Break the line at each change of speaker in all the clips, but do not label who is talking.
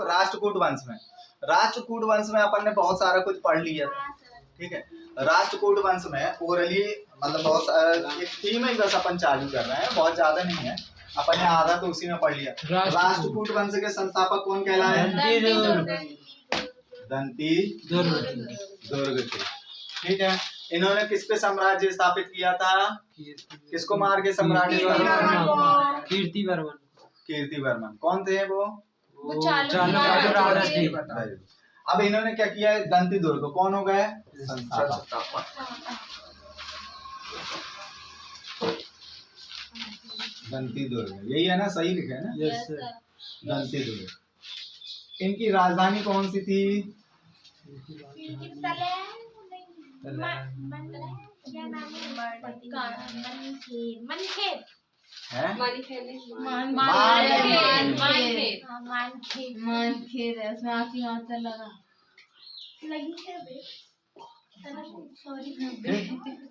राष्ट्रकूट वंश में, राष्ट्रकूट वंश में अपन ने बहुत सारा कुछ पढ़ लिया था, ठीक है। राष्ट्रकूट वंश में ओरली मतलब बहुत एक थीम ही बस अपन चालू कर रहे हैं, बहुत ज्यादा नहीं है, अपन ने आधा तो उसी में पढ़ लिया। राष्ट्रकूट वंश के संस्थापक कौन कहलाए? दंती दुर्ग थे, ठीक है। इन्होंने किस पे साम्राज्य स्थापित किया था? किसको मार के साम्राज्य?
कीर्तिवर्मन।
कीर्तिवर्मन कौन थे वो?
राजा थे।
अब इन्होंने क्या किया है? दंती दुर्ग कौन हो गए? संस्थापक। दंती दुर्ग यही है ना, सही लिखे है ना?
Yes sir.
दंती दुर्ग। इनकी राजधानी कौन सी थी?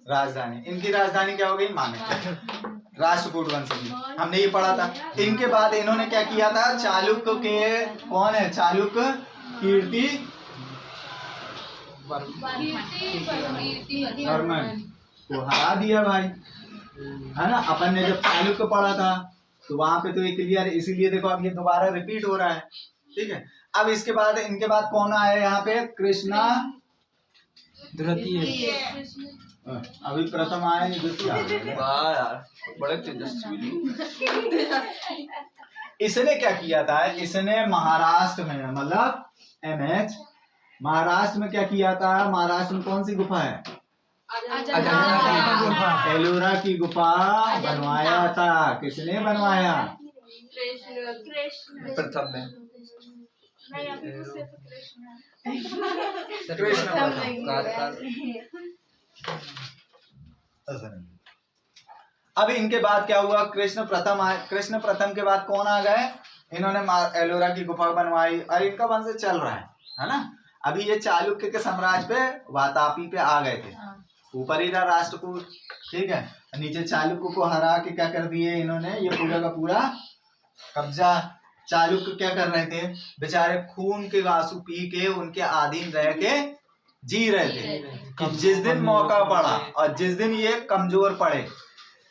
राजधानी, इनकी राजधानी क्या हो गई? मानखेड़। राष्ट्रकूट वंश की हमने ये पढ़ा था। इनके बाद इन्होंने क्या किया था? चालुक्य के, कौन है चालुक्य? कीर्ति वर्मन को हरा दिया भाई, है ना। अपन ने जब चालुक्य पढ़ा था तो वहां पे तो ये क्लियर, इसीलिए देखो अब ये दोबारा रिपीट हो रहा है, ठीक है। अब इसके बाद इनके बाद कौन आया यहाँ पे? कृष्णा
द्वितीय।
अभी प्रथम आया, द्वितीय।
बड़े तेजस्वी।
इसने क्या किया था? इसने महाराष्ट्र में मतलब MH महाराष्ट्र में क्या किया था? महाराष्ट्र में कौन सी गुफा है? एलोरा की गुफा बनवाया था। किसने बनवाया?
प्रथम में
अब इनके बाद क्या हुआ? कृष्ण प्रथम आए। कृष्ण प्रथम के बाद कौन आ गए? इन्होंने एलोरा की गुफा बनवाई और इनका वंश चल रहा है ना। अभी ये चालुक्य के साम्राज्य पे वातापी पे आ गए थे, ऊपर ही था राष्ट्रकूट, ठीक है। नीचे चालुक्य को हरा के क्या कर दिए इन्होंने? ये पूरा का पूरा कब्जा। चालुक्य क्या कर रहे थे? बेचारे खून के आंसू पी के उनके अधीन रह के जी रहे थे कि जिस दिन मौका पड़ा और जिस दिन ये कमजोर पड़े,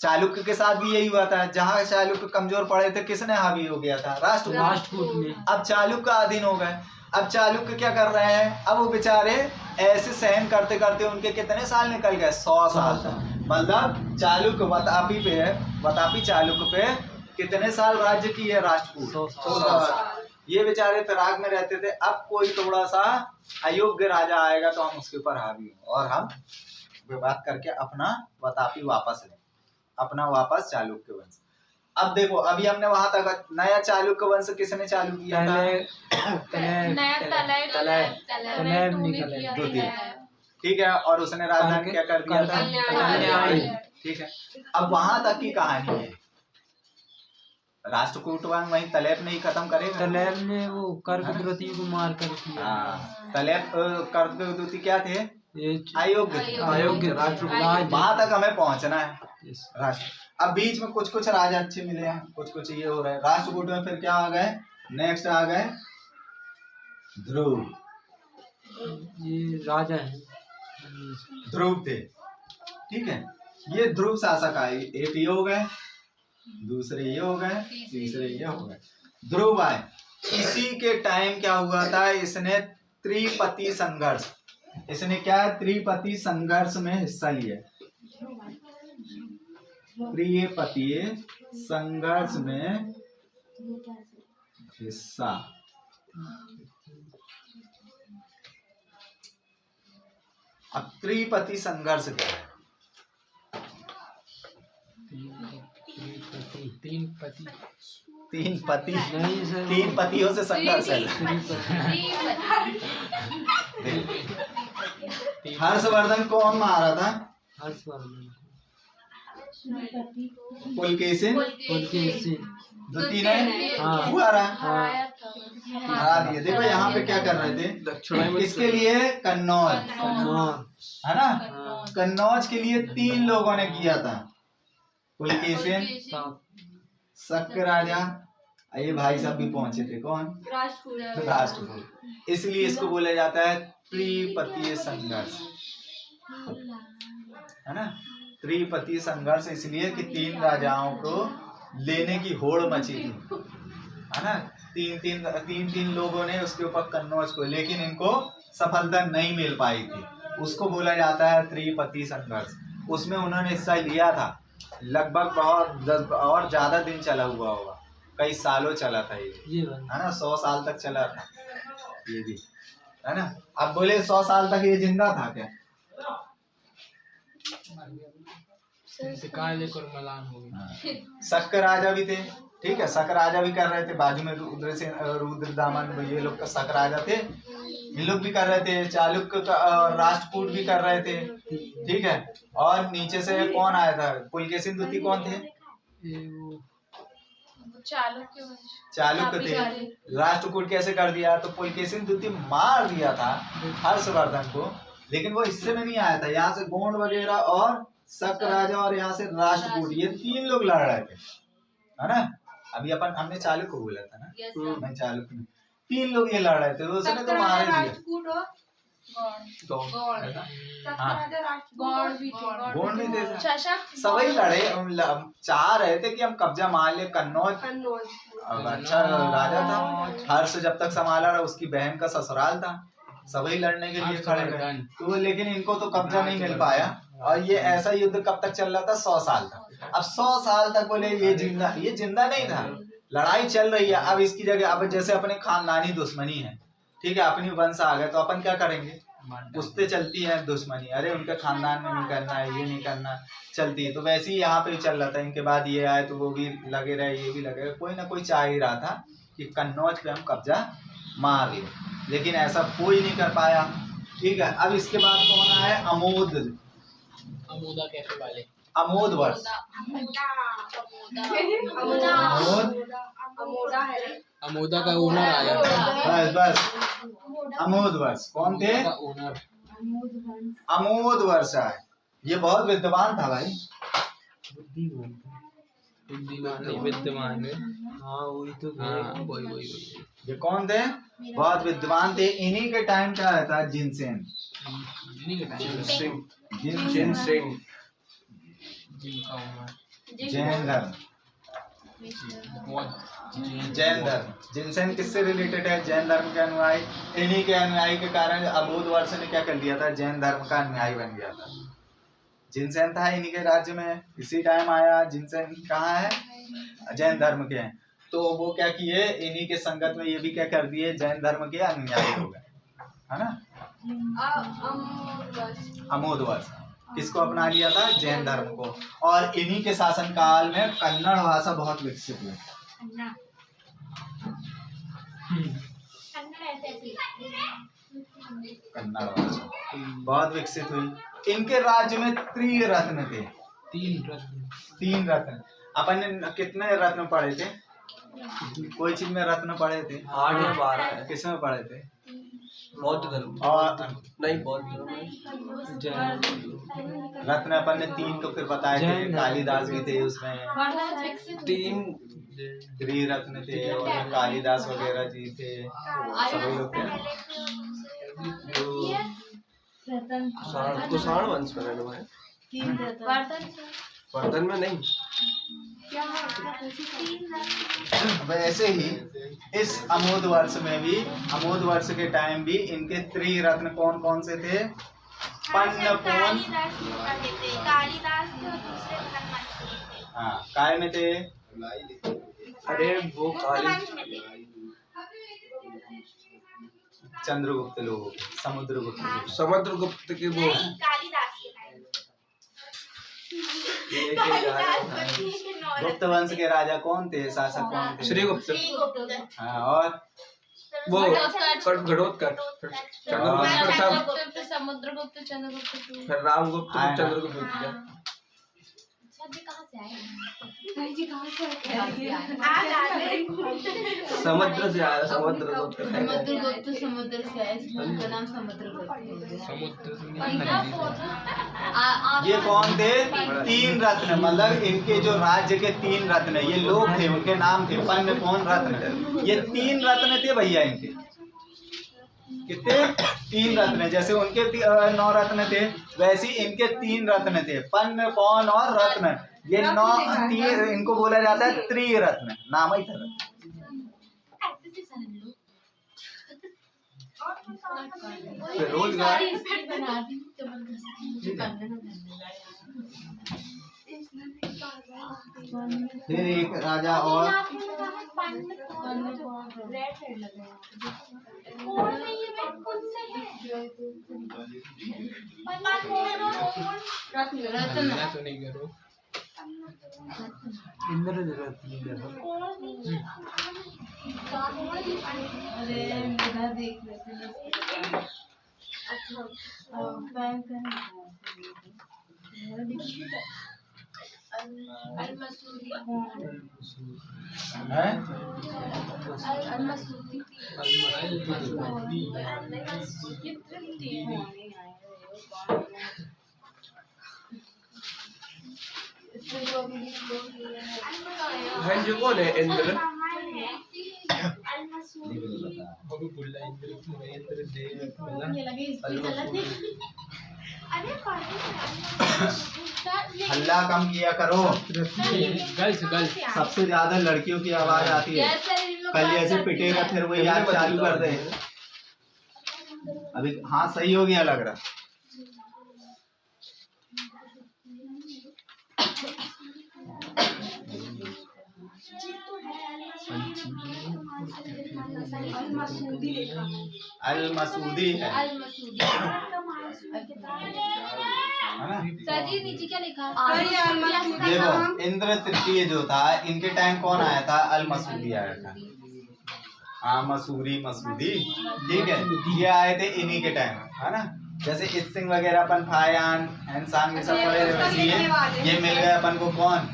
चालुक्य के साथ भी यही हुआ था। जहां चालुक्य कमजोर पड़े थे किसने हावी हो गया था?
राष्ट्रकूट में।
अब चालुक्य अधीन हो गए। अब चालुक्य क्या कर रहे हैं? अब वो बेचारे ऐसे सहन करते करते उनके कितने साल निकल गए? 100 साल। मतलब चालुक्य वातापी पे, वातापी चालुक्य पे कितने साल राज्य किए? राष्ट्रकूट 100। ये बेचारे फिराक में रहते थे। अब कोई थोड़ा सा अयोग्य राजा आएगा तो हम उसके ऊपर हावी हों और हम विवाद करके अपना वातापी वापस लें, अपना वापस चालुक्य वंश। अब देखो अभी हमने वहां तक नया चालुक्य वंश किसने चालू किया था? द्वितीय, ठीक है। और उसने राजधानी क्या कर दिया था? ठीक है। अब वहां तक की कहानी है। राष्ट्रकूट वहीं तलेब ने ही खत्म करेगा।
तलेब ने वो कर्कद्रुति को मार कर किया।
तलेब कर्कद्रुति क्या थे?
अयोग्य
वहां तक हमें पहुंचना है। राष्ट्र अब बीच में कुछ कुछ राजा अच्छे मिले हैं, कुछ कुछ ये हो रहा है। राष्ट्रकूट में फिर क्या आ गए? नेक्स्ट आ गए ध्रुव।
ये राजा है,
ध्रुव थे, ठीक है। ये ध्रुव शासक आए। एक ये हो गए, दूसरे ये हो गए, तीसरे ये हो गए, ध्रुव आए। इसी के टाइम क्या हुआ था? इसने त्रिपति संघर्ष, इसने क्या? त्रिपति संघर्ष में हिस्सा लिया। त्रिपति संघर्ष में हिस्सा। अब त्रिपति संघर्ष क्या है? तीन पतियों से संघर्ष है। हर्षवर्धन कौन मारा था?
हर्षवर्धन।
पुलकेशिन द्वितीय ने हरा दिए। देखो यहाँ पे क्या कर रहे थे? इसके लिए कन्नौज, है ना। कन्नौज के लिए 3 लोगों ने किया था। पुलकेशिन, शक्य राजा ये भाई साहब भी पहुंचे थे, कौन? राष्ट्रकूट। इसलिए इसको बोला जाता है त्रिपतीय संघर्ष, है ना। त्रिपतीय संघर्ष इसलिए कि 3 राजाओं को लेने की होड़ मची थी, है ना। तीन लोगों ने उसके ऊपर कन्नौज को, लेकिन इनको सफलता नहीं मिल पाई थी, उसको बोला जाता है त्रिपतीय संघर्ष। उसमें उन्होंने हिस्सा लिया था, लगभग बहुत और ज्यादा दिन चला हुआ होगा, कई सालों चला था ये, है ना। 100 साल तक चला था ये भी, है ना। अब बोले 100 साल तक ये जिंदा था क्या? शक राजा भी थे, ठीक है, शक राजा भी कर रहे थे, बाजू में रुद्रदामन ये लोग का शक राजा थे, इन लोग भी कर रहे थे, चालुक्य का राष्ट्रकूट भी कर रहे थे, ठीक है। और नीचे से कौन आया था? पुलकेशिन द्वितीय कौन थे? चालुक्य थे। राष्ट्रकूट कैसे कर दिया? तो पुलकेशिन द्वितीय मार दिया था हर्षवर्धन को, लेकिन वो हिस्से में नहीं आया था। यहाँ से गोंड वगैरह और शक राजा और यहाँ से राष्ट्रकूट, ये 3 लोग लड़ रहे थे, है ना। अभी हमने चालुक्य को बोला था ना, मैं चालुक्य, 3 लोग ये लड़ रहे थे, उसने तो मार ही दिया। गोंड भी थे, सभी लड़े, चाह रहे थे कि हम कब्जा मान ले कन्नौज। अब अच्छा राजा था, हर्ष जब तक संभाला रहा, उसकी बहन का ससुराल था, सभी लड़ने के लिए खड़े रहे, तो लेकिन इनको तो कब्जा नहीं मिल पाया। और ये ऐसा युद्ध कब तक चल रहा था? 100 साल तक। अब 100 साल तक बोले ये जिंदा नहीं था, लड़ाई चल रही है। अब इसकी जगह, अब जैसे अपने खानदानी दुश्मनी है, ठीक है, अपनी वंश आ गए, तो अपन क्या करेंगे? उससे चलती है दुश्मनी, अरे उनके खानदान में नहीं करना है, ये नहीं करना, चलती है। तो वैसे ही यहाँ पे चल रहा था, इनके बाद ये आए तो वो भी लगे रहे, ये भी लगे, कोई ना कोई चाह ही रहा था कि कन्नौज पे हम कब्जा मार ले, लेकिन ऐसा कोई नहीं कर पाया, ठीक है। अब इसके बाद कौन आया? अमोद वर्ष।
अमोदा का ओनर आया।
बस अमोद वर्ष कौन थे? अमोद वर्ष आए। ये बहुत विद्वान था भाई,
विद्यमान है। हाँ वही तो, वही
ये कौन थे? बहुत विद्वान थे। इन्हीं के टाइम क्या आया था? जिनसेन, जैन धर्म, जैन धर्म। जिनसेन किससे रिलेटेड है? जैन धर्म के अनुयायी। इन्हीं के अनुयायी के कारण अमोद वर्ष ने क्या कर लिया था? जैन धर्म का अनुयायी बन गया था। जिनसेन था इन्हीं के राज्य में, इसी टाइम आया। जिनसेन कहाँ है? जैन धर्म के हैं। तो वो क्या किए? इन्हीं के संगत में ये भी क्या कर दिए? जैन धर्म के अनुयायी हो गए, है ना। अमोद वर्ष किसको अपना लिया था? जैन धर्म को। और इन्हीं के शासन काल में कन्नड़ भाषा बहुत विकसित हुई। कन्नड़ भाषा बहुत विकसित हुई। इनके राज्य में त्रिरत्न थे, 3 रत्न। अपन ने कितने रत्न पढ़े थे? कोई चीज में रत्न पढ़े थे?
8 या 12।
किसमें पढ़े थे?
बौद्ध धर्म
और
नहीं, बौद्ध
रत्न अपन ने 3 तो फिर बताए थे, कालिदास भी थे उसमें,
3
त्रिरत्न थे, और कालिदास वगैरह जी थे, सभी लोग थे।
कुषाण वंश में रहने वाले, वर्धन में नहीं।
वैसे ही इस अमोद वर्ष में भी, अमोद वर्ष के टाइम भी इनके त्रिरत्न कौन कौन से थे? पन्नपोन, हाँ, काय में थे?
अरे वो
चंद्रगुप्त लोग, समुद्रगुप्त,
समुद्रगुप्त के वो
गुप्त वंश के राजा कौन थे? शासक कौन थे?
श्रीगुप्त।
हाँ, और
वो घटोत्कच, चंद्रगुप्त,
समुद्रगुप्त, चंद्रगुप्त,
फिर रामगुप्त, चंद्रगुप्त। समुद्र से आया, समुद्र
समुद्रगुप्त समुद्र से आया, इसका नाम समुद्रगुप्त।
समुद्र से
ये कौन थे? 3 रत्न, मतलब इनके जो राज्य के 3 रत्न, ये लोग थे, उनके नाम थे पन्न कौन रत्न। ये 3 रत्न थे भैया इनके। कितने? 3 रत्न। जैसे उनके 9 रत्न थे, वैसे इनके 3 रत्न थे, पन्न पौन और रत्न। ये 9 इनको बोला जाता है त्रिरत्न, नाम ही था।
रोजगार
फिर एक राजा और
रत्न तो नहीं करो।
इंद्र
अरे इधर देख लेते
हैं?
जो कौन है? इंद्र
अभी बुल्ला इंद्र देव
हल्ला कम किया करो,
गर्ल्स गर्ल्स
सबसे ज्यादा लड़कियों की आवाज आती है। कल ऐसे पिटेगा फिर वो याद चालू कर दे। अभी हाँ सही हो गया लग रहा। अल मसूदी है ना?
नीचे क्या लिखा?
देखो इंद्र तृतीय जो था, इनके टाइम कौन आया था? अल मसूदी आया था। हाँ मसूरी मसूदी, ठीक है, ये आए थे इन्हीं के टाइम, है ना? जैसे इसिंग वगैरह अपन फायान एंसान ये सब पढ़े थे, वैसे ये मिल गया अपन को। कौन?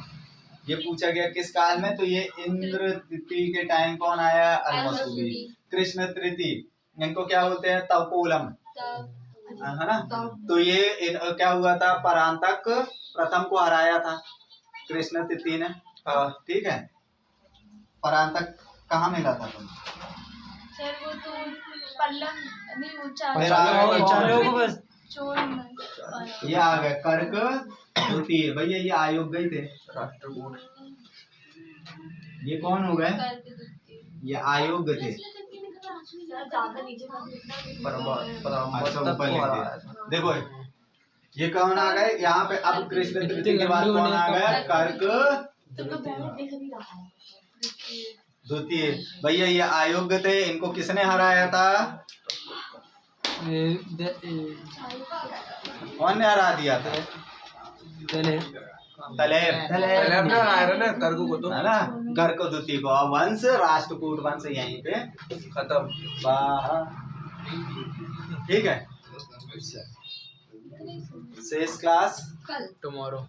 ये पूछा गया किस काल में, तो ये इंद्र तृतीय के टाइम कौन आया? अल मसूदी। कृष्ण तृतीय इनको क्या बोलते हैं? तपोलम, है ना? तो ये क्या हुआ था? परांतक प्रथम को हराया था कृष्ण तृतीय ने, ठीक है। परांतक कहाँ मिला था तुम?
सर वो तो पल्लव नहीं, वो
ये आ गए कर्क द्वितीय। भैया ये आयोग गए थे,
राष्ट्रकूट।
ये कौन हो गए? ये आयोग थे। अच्छा ऊपर लिख दिया। देखो ये कौन आ गए यहाँ पे? अब कृष्ण तृतीय के बाद कौन आ गया? कर्क द्वितीय। भैया ये आयोग थे, इनको किसने हराया था? कौन ने हरा दिया था? तलेब
ना कर्क को तो,
है ना? कर्क द्वितीय को। वंश राष्ट्रकूट वंश यहीं पे
खत्म।
ठीक है, शेष क्लास
टुमारो।